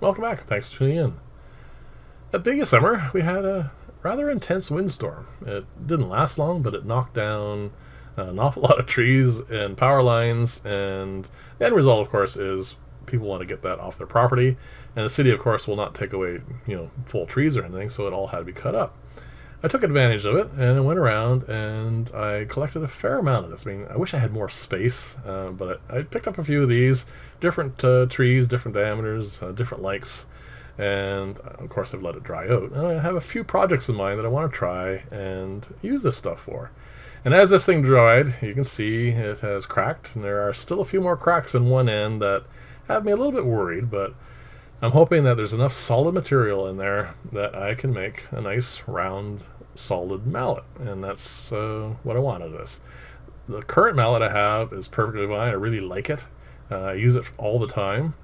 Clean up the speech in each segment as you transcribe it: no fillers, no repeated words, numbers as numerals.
Welcome back. Thanks for tuning in. At the beginning of summer, we had a rather intense windstorm. It didn't last long, but it knocked down an awful lot of trees and power lines, and the end result, of course, is people want to get that off their property, and the city, of course, will not take away, full trees or anything, so it all had to be cut up. I took advantage of it, and I went around and I collected a fair amount of this. I mean, I wish I had more space, but I picked up a few of these, different trees, different diameters, different lengths, and of course I've let it dry out. And I have a few projects in mind that I want to try and use this stuff for. And as this thing dried, you can see it has cracked, and there are still a few more cracks in one end that have me a little bit worried, but I'm hoping that there's enough solid material in there that I can make a nice round solid mallet, and that's what I want of this. The current mallet I have is perfectly fine. I really like it. I use it all the time.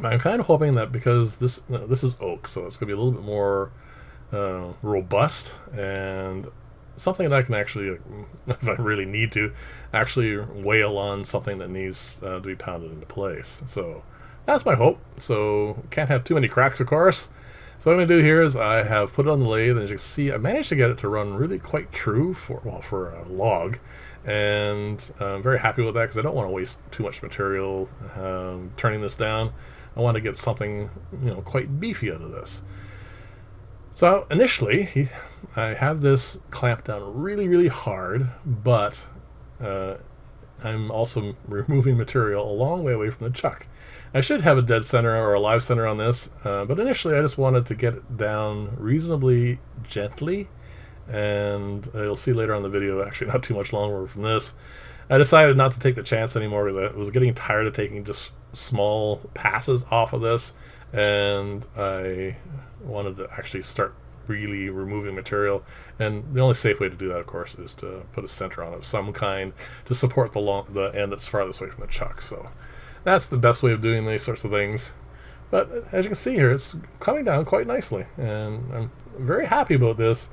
I'm kind of hoping that because this is oak, so it's going to be a little bit more robust and something that I can actually, if I really need to, actually wail on something that needs to be pounded into place. So that's my hope. So can't have too many cracks, of course. So what I'm going to do here is I have put it on the lathe, and as you can see, I managed to get it to run really quite true for a log, and I'm very happy with that because I don't want to waste too much material turning this down. I want to get something quite beefy out of this. So initially, I have this clamped down really, really hard, but I'm also removing material a long way away from the chuck. I should have a dead center or a live center on this, but initially I just wanted to get it down reasonably gently, and you'll see later on in the video, actually not too much longer from this, I decided not to take the chance anymore because I was getting tired of taking just small passes off of this, and I wanted to actually start really removing material, and the only safe way to do that, of course, is to put a center on it of some kind to support the end that's farthest away from the chuck. So that's the best way of doing these sorts of things. But as you can see here, it's coming down quite nicely, and I'm very happy about this,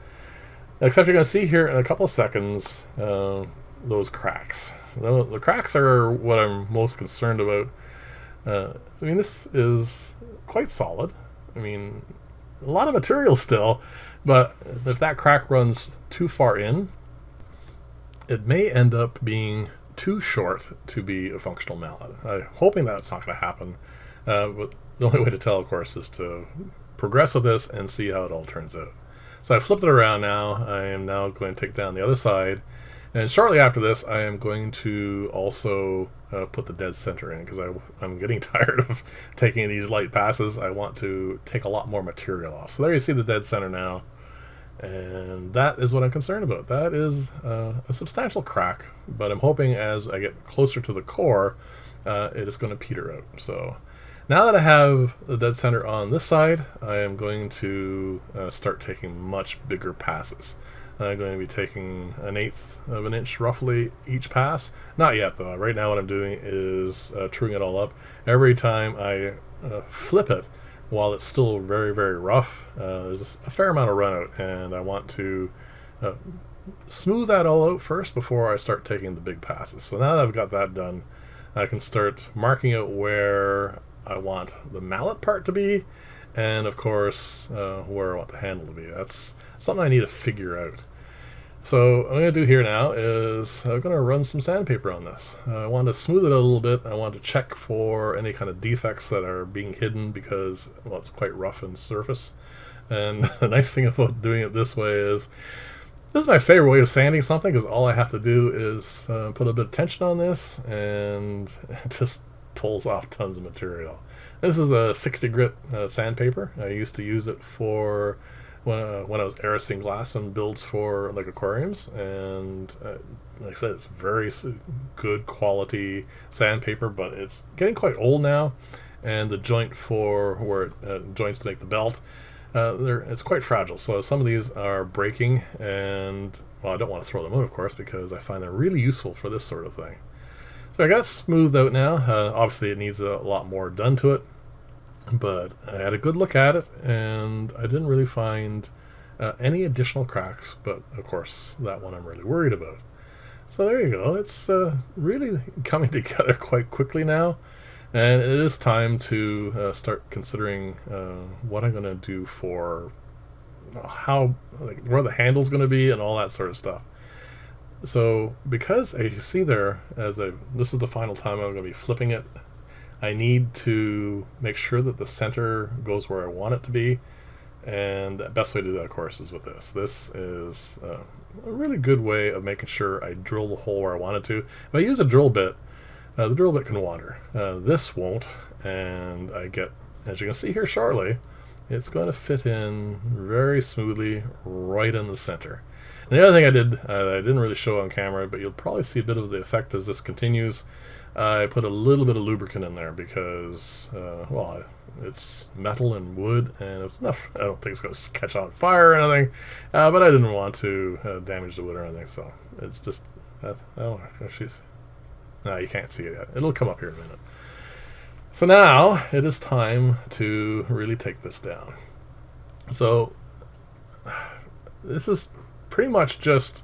except you're going to see here in a couple of seconds those cracks. The cracks are what I'm most concerned about. I mean, this is quite solid. I mean, a lot of material still, but if that crack runs too far in, it may end up being too short to be a functional mallet. I'm hoping that's not going to happen, but the only way to tell, of course, is to progress with this and see how it all turns out. So I flipped it around now. I am now going to take down the other side, and shortly after this I am going to also put the dead center in, because I'm getting tired of taking these light passes. I want to take a lot more material off. So there you see the dead center now, and that is what I'm concerned about. That is a substantial crack, but I'm hoping as I get closer to the core it is going to peter out. So now that I have the dead center on this side, I am going to start taking much bigger passes. I'm going to be taking 1/8 of an inch roughly each pass. Not yet though. Right now what I'm doing is truing it all up. Every time I flip it, while it's still very, very rough, there's a fair amount of run out, and I want to smooth that all out first before I start taking the big passes. So now that I've got that done, I can start marking out where I want the mallet part to be, and of course where I want the handle to be. That's something I need to figure out. So what I'm going to do here now is I'm going to run some sandpaper on this. I want to smooth it out a little bit. I want to check for any kind of defects that are being hidden because, well, it's quite rough in surface. And the nice thing about doing it this way is this is my favorite way of sanding something, because all I have to do is put a bit of tension on this, and it just pulls off tons of material. This is a 60 grit sandpaper. I used to use it for when I was aerosing glass and builds for like aquariums, and like I said, it's very good quality sandpaper, but it's getting quite old now, and the joint for where it joints to make the belt, it's quite fragile. So some of these are breaking, and well, I don't want to throw them out, of course, because I find they're really useful for this sort of thing. So I got it smoothed out now. Obviously it needs a lot more done to it, but I had a good look at it, and I didn't really find any additional cracks, but of course that one I'm really worried about. So there you go. It's really coming together quite quickly now. And it is time to start considering what I'm going to do for how, like, where the handle's going to be and all that sort of stuff. So because as you see there, this is the final time I'm going to be flipping it, I need to make sure that the center goes where I want it to be. And the best way to do that, of course, is with this. This is a really good way of making sure I drill the hole where I want it to. If I use a drill bit, the drill bit can wander. This won't, and I get, as you can see here shortly, it's going to fit in very smoothly right in the center. And the other thing I did, I didn't really show on camera, but you'll probably see a bit of the effect as this continues. I put a little bit of lubricant in there because, well, it's metal and wood, and it's enough. I don't think it's going to catch on fire or anything, but I didn't want to damage the wood or anything, so it's just, I don't know, no, you can't see it yet. It'll come up here in a minute. So now it is time to really take this down. So this is pretty much just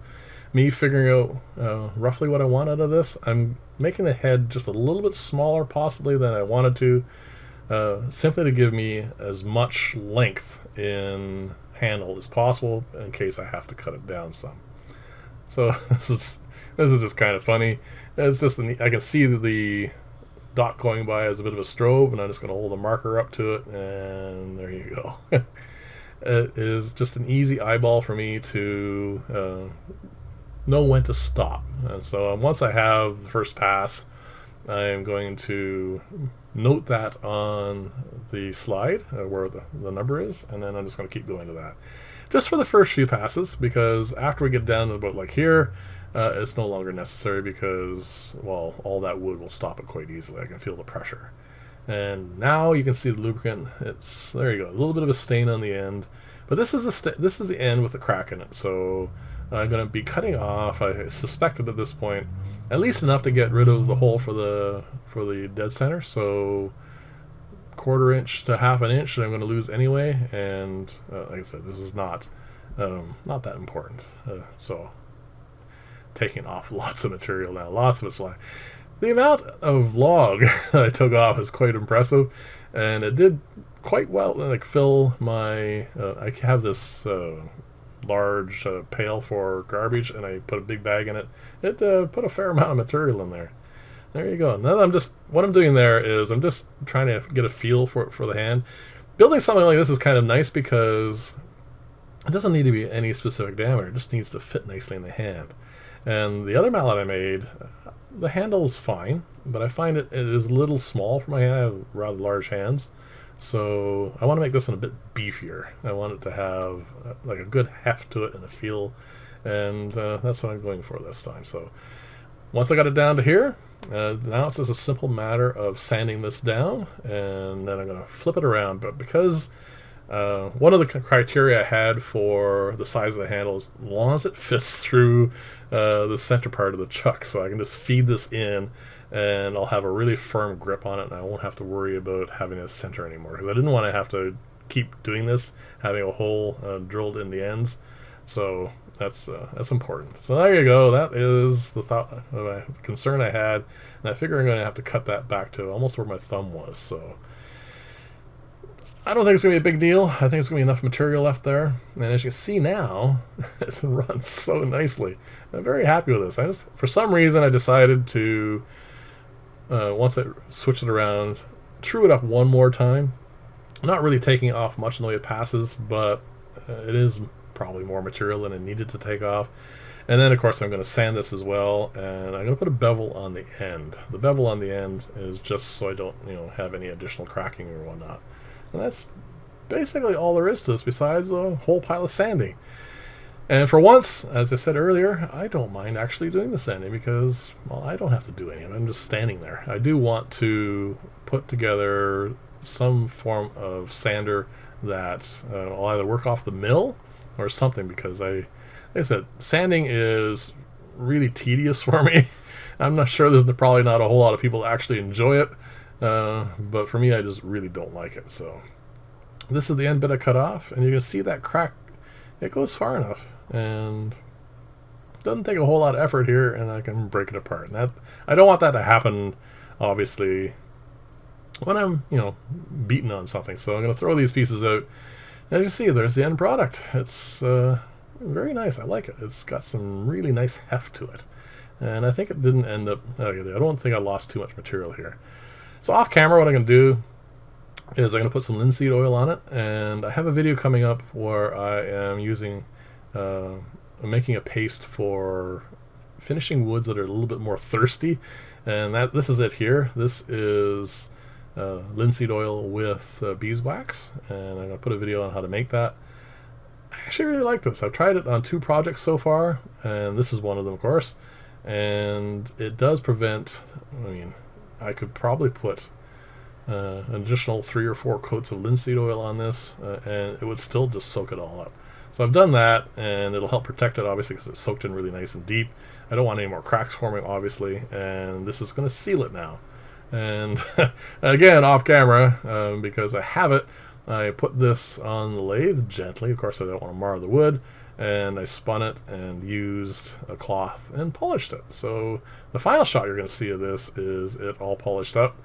me figuring out roughly what I want out of this. I'm making the head just a little bit smaller possibly than I wanted to, simply to give me as much length in handle as possible in case I have to cut it down some. So this is just kind of funny. It's just I can see the dot going by as a bit of a strobe, and I'm just going to hold the marker up to it, and there you go. It is just an easy eyeball for me to know when to stop. And so once I have the first pass, I'm going to note that on the slide where the number is, and then I'm just going to keep going to that. Just for the first few passes, because after we get down to about like here, it's no longer necessary because, well, all that wood will stop it quite easily. I can feel the pressure. And now you can see the lubricant. There you go, a little bit of a stain on the end. But this is the end with the crack in it. So I'm going to be cutting off, I suspected at this point, at least enough to get rid of the hole for the dead center. So 1/4 inch to 1/2 inch that I'm going to lose anyway. And like I said, this is not that important. So taking off lots of material now, lots of it's flying. The amount of log that I took off is quite impressive, and it did quite well, like fill my, I have this large pail for garbage, and I put a big bag in it. It put a fair amount of material in there. There you go. Now what I'm doing there is I'm just trying to get a feel for the hand. Building something like this is kind of nice because it doesn't need to be any specific diameter. It just needs to fit nicely in the hand. And the other mallet I made, the handle is fine, but I find it is a little small for my hand. I have rather large hands, so I want to make this one a bit beefier. I want it to have like a good heft to it and a feel, and that's what I'm going for this time. So once I got it down to here, now it's just a simple matter of sanding this down, and then I'm going to flip it around. But because one of the criteria I had for the size of the handle is as long as it fits through the center part of the chuck, so I can just feed this in and I'll have a really firm grip on it, and I won't have to worry about having a center anymore, because I didn't want to have to keep doing this, having a hole drilled in the ends. So that's important. So there you go. That is the concern I had, and I figure I'm going to have to cut that back to almost where my thumb was. So I don't think it's going to be a big deal. I think it's going to be enough material left there. And as you can see now, it runs so nicely. I'm very happy with this. For some reason, I decided to, once I switch it around, true it up one more time. I'm not really taking off much in the way it passes, but it is probably more material than it needed to take off. And then, of course, I'm going to sand this as well, and I'm going to put a bevel on the end. The bevel on the end is just so I don't, have any additional cracking or whatnot. And that's basically all there is to this, besides a whole pile of sanding. And for once, as I said earlier, I don't mind actually doing the sanding because, well, I don't have to do any of it. I'm just standing there. I do want to put together some form of sander that I'll either work off the mill or something, because like I said, sanding is really tedious for me. I'm not sure, there's probably not a whole lot of people that actually enjoy it. But for me, I just really don't like it. So this is the end bit I cut off, and you can see that crack. It goes far enough, and it doesn't take a whole lot of effort here, and I can break it apart. And that, I don't want that to happen, obviously, when I'm, beating on something. So I'm going to throw these pieces out. As you see, there's the end product. It's very nice. I like it. It's got some really nice heft to it. And I think it didn't end up... I don't think I lost too much material here. So off camera, what I'm going to do is I'm going to put some linseed oil on it. And I have a video coming up where I am using... making a paste for finishing woods that are a little bit more thirsty. And this is it here. This is linseed oil with beeswax. And I'm going to put a video on how to make that. I actually really like this. I've tried it on 2 projects so far. And this is one of them, of course. And it does prevent, I could probably put an additional 3 or 4 coats of linseed oil on this, and it would still just soak it all up. So I've done that, and it'll help protect it, obviously, because it's soaked in really nice and deep. I don't want any more cracks forming, obviously, and this is going to seal it now. And again, off camera, because I have it, I put this on the lathe gently. Of course, I don't want to mar the wood. And I spun it and used a cloth and polished it. So the final shot you're going to see of this is it all polished up.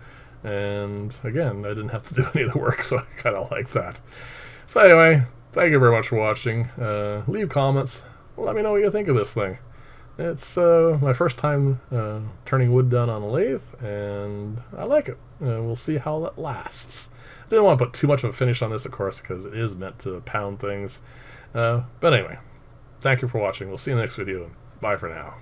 And again, I didn't have to do any of the work, so I kind of like that. So anyway, thank you very much for watching. Leave comments. Let me know what you think of this thing. It's my first time turning wood down on a lathe, and I like it. We'll see how that lasts. I didn't want to put too much of a finish on this, of course, because it is meant to pound things. But anyway, thank you for watching. We'll see you in the next video. Bye for now.